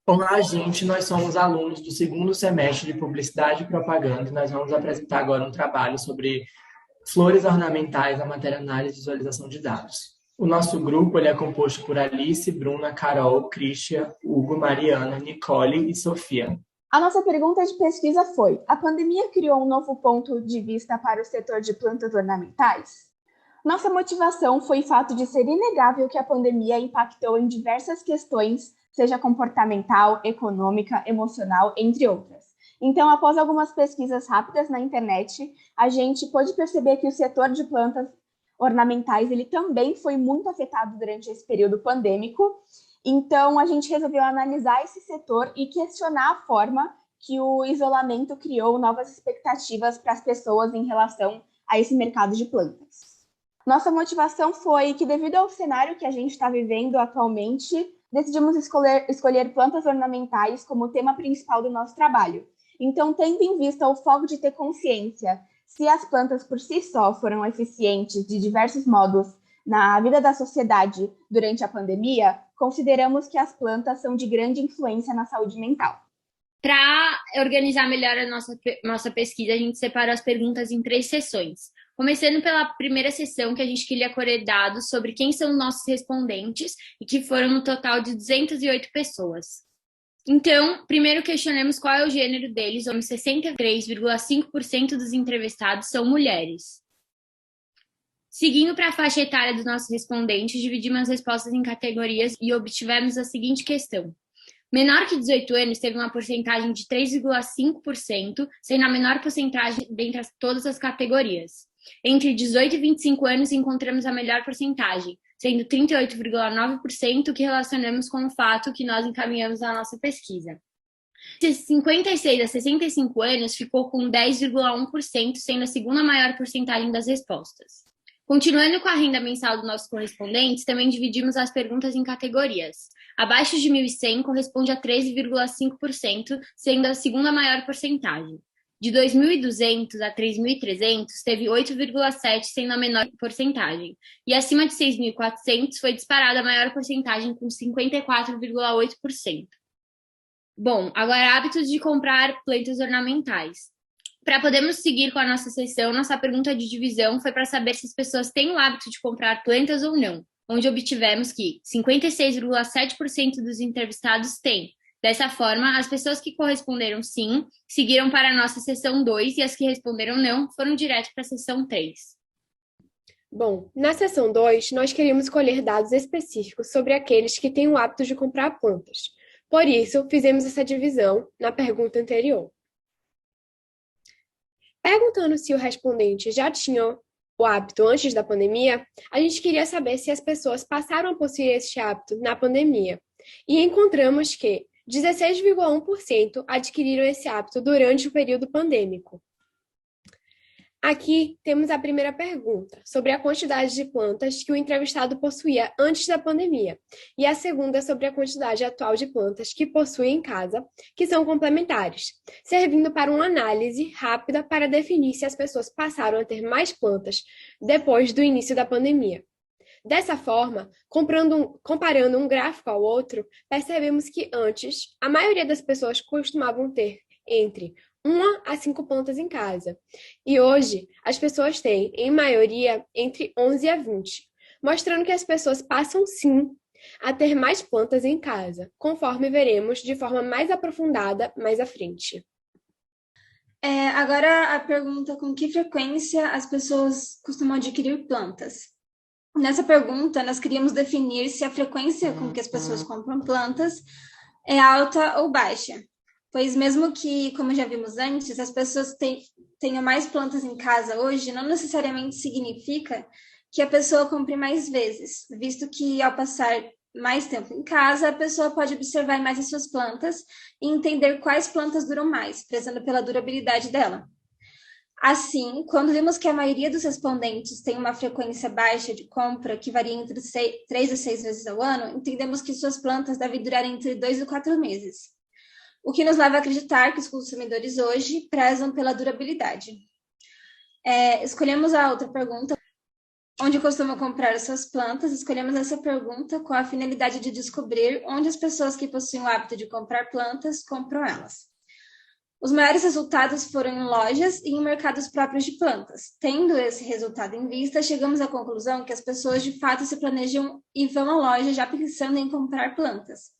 Olá, gente. Nós somos alunos do segundo semestre de Publicidade e Propaganda e nós vamos apresentar agora um trabalho sobre flores ornamentais, a matéria análise e visualização de dados. O nosso grupo ele é composto por Alice, Bruna, Carol, Christian, Hugo, Mariana, Nicole e Sofia. A nossa pergunta de pesquisa foi: a pandemia criou um novo ponto de vista para o setor de plantas ornamentais? Nossa motivação foi o fato de ser inegável que a pandemia impactou em diversas questões, seja comportamental, econômica, emocional, entre outras. Então, após algumas pesquisas rápidas na internet, a gente pôde perceber que o setor de plantas ornamentais ele também foi muito afetado durante esse período pandêmico. Então, a gente resolveu analisar esse setor e questionar a forma que o isolamento criou novas expectativas para as pessoas em relação a esse mercado de plantas. Nossa motivação foi que, devido ao cenário que a gente está vivendo atualmente, decidimos escolher plantas ornamentais como tema principal do nosso trabalho. Então, tendo em vista o foco de ter consciência se as plantas por si só foram eficientes de diversos modos na vida da sociedade durante a pandemia, consideramos que as plantas são de grande influência na saúde mental. Para organizar melhor a nossa pesquisa, a gente separou as perguntas em 3 sessões. Começando pela primeira sessão, que a gente queria colher dados sobre quem são nossos respondentes, e que foram no total de 208 pessoas. Então, primeiro questionamos qual é o gênero deles, onde 63,5% dos entrevistados são mulheres. Seguindo para a faixa etária dos nossos respondentes, dividimos as respostas em categorias e obtivemos a seguinte questão. Menor que 18 anos teve uma porcentagem de 3,5%, sendo a menor porcentagem dentre todas as categorias. Entre 18 e 25 anos encontramos a melhor porcentagem, sendo 38,9%, que relacionamos com o fato que nós encaminhamos na nossa pesquisa. De 56 a 65 anos ficou com 10,1%, sendo a segunda maior porcentagem das respostas. Continuando com a renda mensal dos nossos correspondentes, também dividimos as perguntas em categorias. Abaixo de 1.100 corresponde a 13,5%, sendo a segunda maior porcentagem. De 2.200 a 3.300 teve 8,7%, sendo a menor porcentagem. E acima de 6.400 foi disparada a maior porcentagem, com 54,8%. Bom, agora hábitos de comprar plantas ornamentais. Para podermos seguir com a nossa sessão, nossa pergunta de divisão foi para saber se as pessoas têm o hábito de comprar plantas ou não, onde obtivemos que 56,7% dos entrevistados têm. Dessa forma, as pessoas que corresponderam sim, seguiram para a nossa sessão 2 e as que responderam não, foram direto para a sessão 3. Bom, na sessão 2, nós queríamos colher dados específicos sobre aqueles que têm o hábito de comprar plantas. Por isso, fizemos essa divisão na pergunta anterior. Perguntando se o respondente já tinha o hábito antes da pandemia, a gente queria saber se as pessoas passaram a possuir este hábito na pandemia. E encontramos que 16,1% adquiriram esse hábito durante o período pandêmico. Aqui temos a primeira pergunta, sobre a quantidade de plantas que o entrevistado possuía antes da pandemia, e a segunda sobre a quantidade atual de plantas que possui em casa, que são complementares, servindo para uma análise rápida para definir se as pessoas passaram a ter mais plantas depois do início da pandemia. Dessa forma, comparando um gráfico ao outro, percebemos que antes, a maioria das pessoas costumavam ter entre 1 a 5 plantas em casa. E hoje, as pessoas têm, em maioria, entre 11 a 20, mostrando que as pessoas passam, sim, a ter mais plantas em casa, conforme veremos de forma mais aprofundada mais à frente. Agora a pergunta: com que frequência as pessoas costumam adquirir plantas? Nessa pergunta, nós queríamos definir se a frequência com que as pessoas compram plantas é alta ou baixa. Pois mesmo que, como já vimos antes, as pessoas tenham mais plantas em casa hoje, não necessariamente significa que a pessoa compre mais vezes, visto que ao passar mais tempo em casa, a pessoa pode observar mais as suas plantas e entender quais plantas duram mais, prezando pela durabilidade dela. Assim, quando vimos que a maioria dos respondentes tem uma frequência baixa de compra, que varia entre 3 a 6 vezes ao ano, entendemos que suas plantas devem durar entre 2 e 4 meses. O que nos leva a acreditar que os consumidores hoje prezam pela durabilidade. Escolhemos a outra pergunta. onde costumam comprar as suas plantas, escolhemos essa pergunta com a finalidade de descobrir onde as pessoas que possuem o hábito de comprar plantas compram elas. Os maiores resultados foram em lojas e em mercados próprios de plantas. Tendo esse resultado em vista, chegamos à conclusão que as pessoas de fato se planejam e vão à loja já pensando em comprar plantas,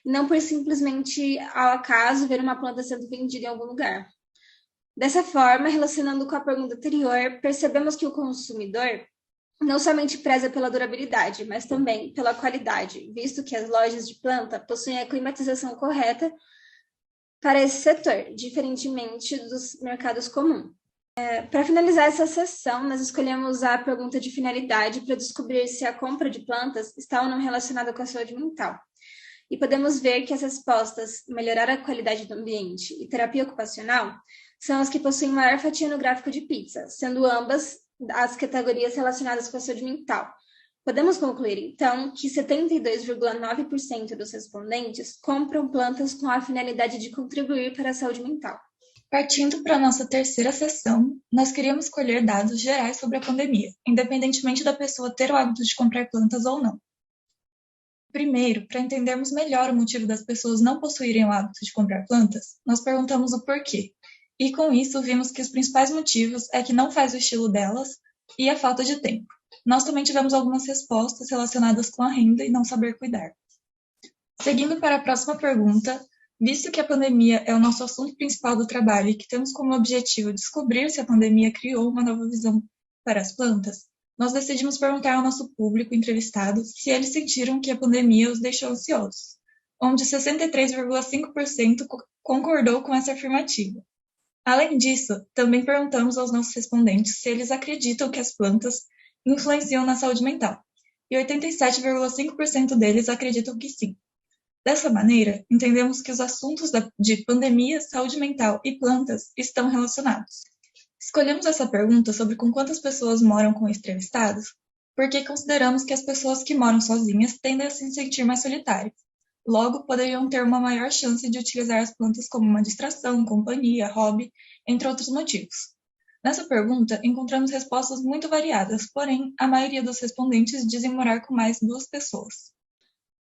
não por simplesmente ao acaso ver uma planta sendo vendida em algum lugar. Dessa forma, relacionando com a pergunta anterior, percebemos que o consumidor não somente preza pela durabilidade, mas também pela qualidade, visto que as lojas de planta possuem a climatização correta para esse setor, diferentemente dos mercados comuns. Para finalizar essa sessão, nós escolhemos a pergunta de finalidade para descobrir se a compra de plantas está ou não relacionada com a saúde mental. E podemos ver que as respostas melhorar a qualidade do ambiente e terapia ocupacional são as que possuem maior fatia no gráfico de pizza, sendo ambas as categorias relacionadas com a saúde mental. Podemos concluir, então, que 72,9% dos respondentes compram plantas com a finalidade de contribuir para a saúde mental. Partindo para a nossa terceira sessão, nós queríamos colher dados gerais sobre a pandemia, independentemente da pessoa ter o hábito de comprar plantas ou não. Primeiro, para entendermos melhor o motivo das pessoas não possuírem o hábito de comprar plantas, nós perguntamos o porquê. E com isso, vimos que os principais motivos é que não faz o estilo delas e a falta de tempo. Nós também tivemos algumas respostas relacionadas com a renda e não saber cuidar. Seguindo para a próxima pergunta, visto que a pandemia é o nosso assunto principal do trabalho e que temos como objetivo descobrir se a pandemia criou uma nova visão para as plantas, nós decidimos perguntar ao nosso público entrevistado se eles sentiram que a pandemia os deixou ansiosos, onde 63,5% concordou com essa afirmativa. Além disso, também perguntamos aos nossos respondentes se eles acreditam que as plantas influenciam na saúde mental, e 87,5% deles acreditam que sim. Dessa maneira, entendemos que os assuntos de pandemia, saúde mental e plantas estão relacionados. Escolhemos essa pergunta sobre com quantas pessoas moram com entrevistados, porque consideramos que as pessoas que moram sozinhas tendem a se sentir mais solitárias. Logo, poderiam ter uma maior chance de utilizar as plantas como uma distração, companhia, hobby, entre outros motivos. Nessa pergunta, encontramos respostas muito variadas, porém, a maioria dos respondentes dizem morar com mais 2 pessoas.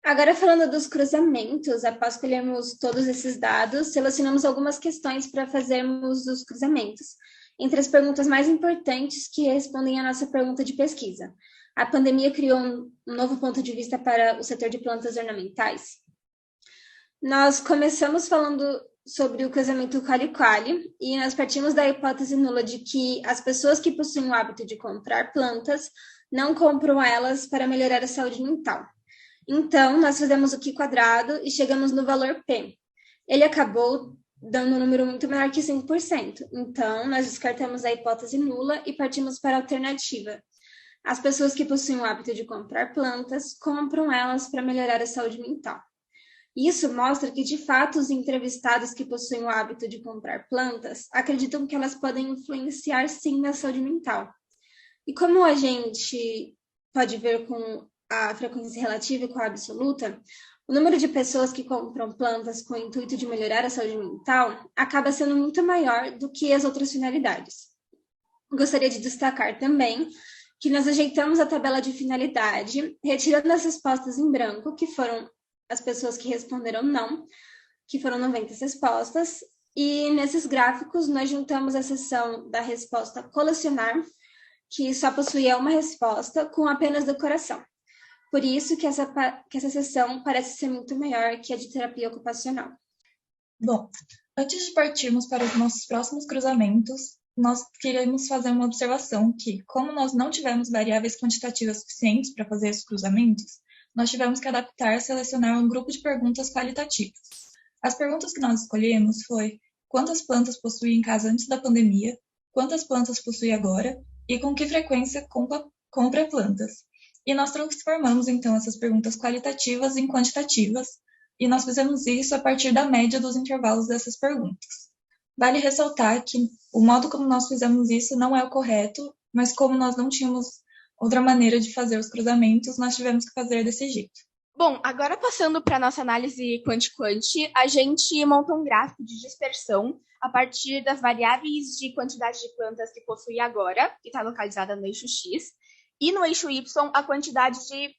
Agora, falando dos cruzamentos, após colhermos todos esses dados, selecionamos algumas questões para fazermos os cruzamentos. Entre as perguntas mais importantes que respondem à nossa pergunta de pesquisa. A pandemia criou um novo ponto de vista para o setor de plantas ornamentais? Nós começamos falando sobre o cruzamento quali-quali e nós partimos da hipótese nula de que as pessoas que possuem o hábito de comprar plantas não compram elas para melhorar a saúde mental. Então, nós fizemos o Q quadrado e chegamos no valor P. Ele acabou dando um número muito menor que 5%. Então, nós descartamos a hipótese nula e partimos para a alternativa. As pessoas que possuem o hábito de comprar plantas compram elas para melhorar a saúde mental. Isso mostra que, de fato, os entrevistados que possuem o hábito de comprar plantas acreditam que elas podem influenciar, sim, na saúde mental. E como a gente pode ver com a frequência relativa e com a absoluta, o número de pessoas que compram plantas com o intuito de melhorar a saúde mental acaba sendo muito maior do que as outras finalidades. Gostaria de destacar também que nós ajeitamos a tabela de finalidade, retirando as respostas em branco, que foram as pessoas que responderam não, que foram 90 respostas, e nesses gráficos nós juntamos a seção da resposta colecionar, que só possuía uma resposta, com apenas decoração. Por isso que essa seção parece ser muito maior que a de terapia ocupacional. Bom, antes de partirmos para os nossos próximos cruzamentos, nós queremos fazer uma observação que, como nós não tivemos variáveis quantitativas suficientes para fazer esses cruzamentos, nós tivemos que adaptar e selecionar um grupo de perguntas qualitativas. As perguntas que nós escolhemos foi quantas plantas possui em casa antes da pandemia, quantas plantas possui agora e com que frequência compra plantas. E nós transformamos, então, essas perguntas qualitativas em quantitativas, e nós fizemos isso a partir da média dos intervalos dessas perguntas. Vale ressaltar que o modo como nós fizemos isso não é o correto, mas como nós não tínhamos outra maneira de fazer os cruzamentos, nós tivemos que fazer desse jeito. Bom, agora passando para a nossa análise quanti-quanti, a gente monta um gráfico de dispersão a partir das variáveis de quantidade de plantas que possui agora, que está localizada no eixo X, e no eixo Y a quantidade de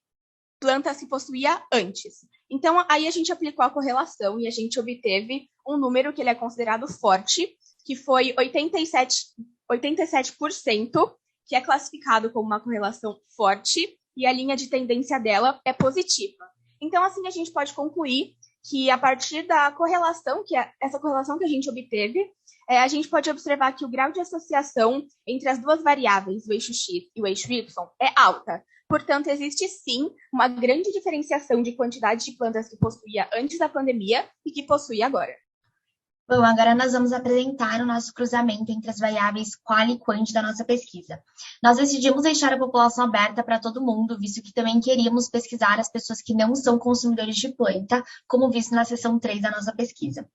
plantas que possuía antes. Então, aí a gente aplicou a correlação e a gente obteve um número que ele é considerado forte, que foi 87%, que é classificado como uma correlação forte, e a linha de tendência dela é positiva. Então, assim, a gente pode concluir que a partir da correlação, que é essa correlação que a gente obteve, a gente pode observar que o grau de associação entre as duas variáveis, o eixo X e o eixo Y, é alta. Portanto, existe sim uma grande diferenciação de quantidade de plantas que possuía antes da pandemia e que possui agora. Bom, agora nós vamos apresentar o nosso cruzamento entre as variáveis qual e quant da nossa pesquisa. Nós decidimos deixar a população aberta para todo mundo, visto que também queríamos pesquisar as pessoas que não são consumidores de planta, como visto na seção 3 da nossa pesquisa.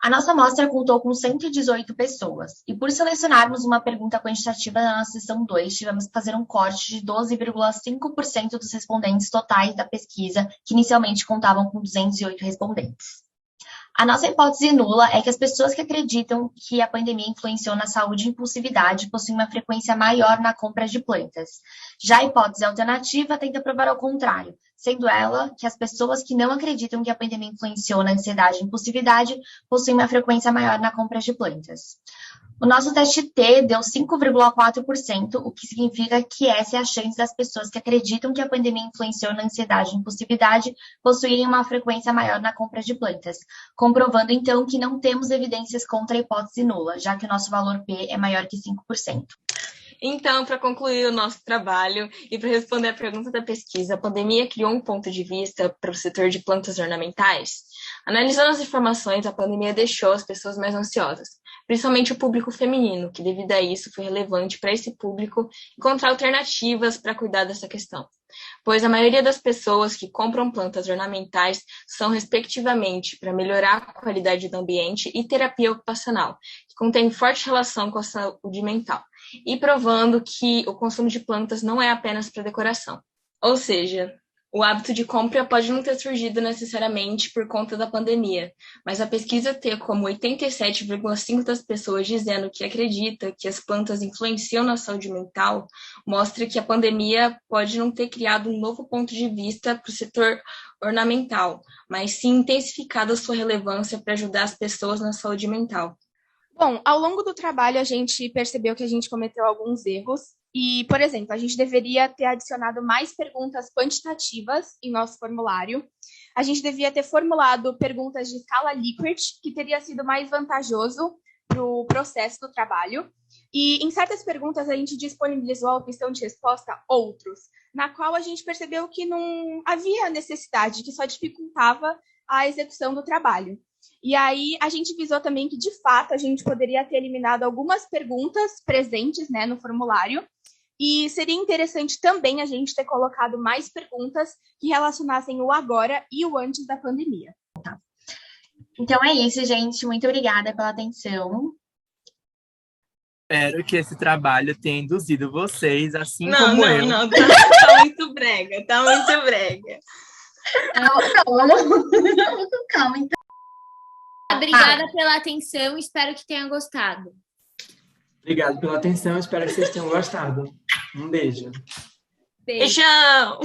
A nossa amostra contou com 118 pessoas, e por selecionarmos uma pergunta quantitativa na nossa seção 2, tivemos que fazer um corte de 12,5% dos respondentes totais da pesquisa, que inicialmente contavam com 208 respondentes. A nossa hipótese nula é que as pessoas que acreditam que a pandemia influenciou na saúde e impulsividade possuem uma frequência maior na compra de plantas. Já a hipótese alternativa tenta provar ao contrário, sendo ela que as pessoas que não acreditam que a pandemia influenciou na ansiedade e impulsividade possuem uma frequência maior na compra de plantas. O nosso teste T deu 5,4%, o que significa que essa é a chance das pessoas que acreditam que a pandemia influenciou na ansiedade e impulsividade possuírem uma frequência maior na compra de plantas, comprovando então que não temos evidências contra a hipótese nula, já que o nosso valor P é maior que 5%. Então, para concluir o nosso trabalho e para responder a pergunta da pesquisa, a pandemia criou um ponto de vista para o setor de plantas ornamentais? Analisando as informações, a pandemia deixou as pessoas mais ansiosas, principalmente o público feminino, que devido a isso foi relevante para esse público encontrar alternativas para cuidar dessa questão, pois a maioria das pessoas que compram plantas ornamentais são, respectivamente, para melhorar a qualidade do ambiente e terapia ocupacional, que contém forte relação com a saúde mental, e provando que o consumo de plantas não é apenas para decoração. Ou seja, o hábito de compra pode não ter surgido necessariamente por conta da pandemia, mas a pesquisa ter como 87,5% das pessoas dizendo que acredita que as plantas influenciam na saúde mental, mostra que a pandemia pode não ter criado um novo ponto de vista para o setor ornamental, mas sim intensificado a sua relevância para ajudar as pessoas na saúde mental. Bom, ao longo do trabalho a gente percebeu que a gente cometeu alguns erros e, por exemplo, a gente deveria ter adicionado mais perguntas quantitativas em nosso formulário. A gente devia ter formulado perguntas de escala Likert, que teria sido mais vantajoso para o processo do trabalho. E em certas perguntas a gente disponibilizou a opção de resposta outros, na qual a gente percebeu que não havia necessidade, que só dificultava a execução do trabalho. E aí a gente visou também que, de fato, a gente poderia ter eliminado algumas perguntas presentes, né, no formulário, e seria interessante também a gente ter colocado mais perguntas que relacionassem o agora e o antes da pandemia. Então é isso, gente. Muito obrigada pela atenção. Espero que esse trabalho tenha induzido vocês, assim como eu. Não, tá muito brega, tá muito brega. Calma, então. Obrigada pela atenção, espero que tenha gostado. Obrigado pela atenção, espero que vocês tenham gostado. Um beijo. Beijo. Beijão!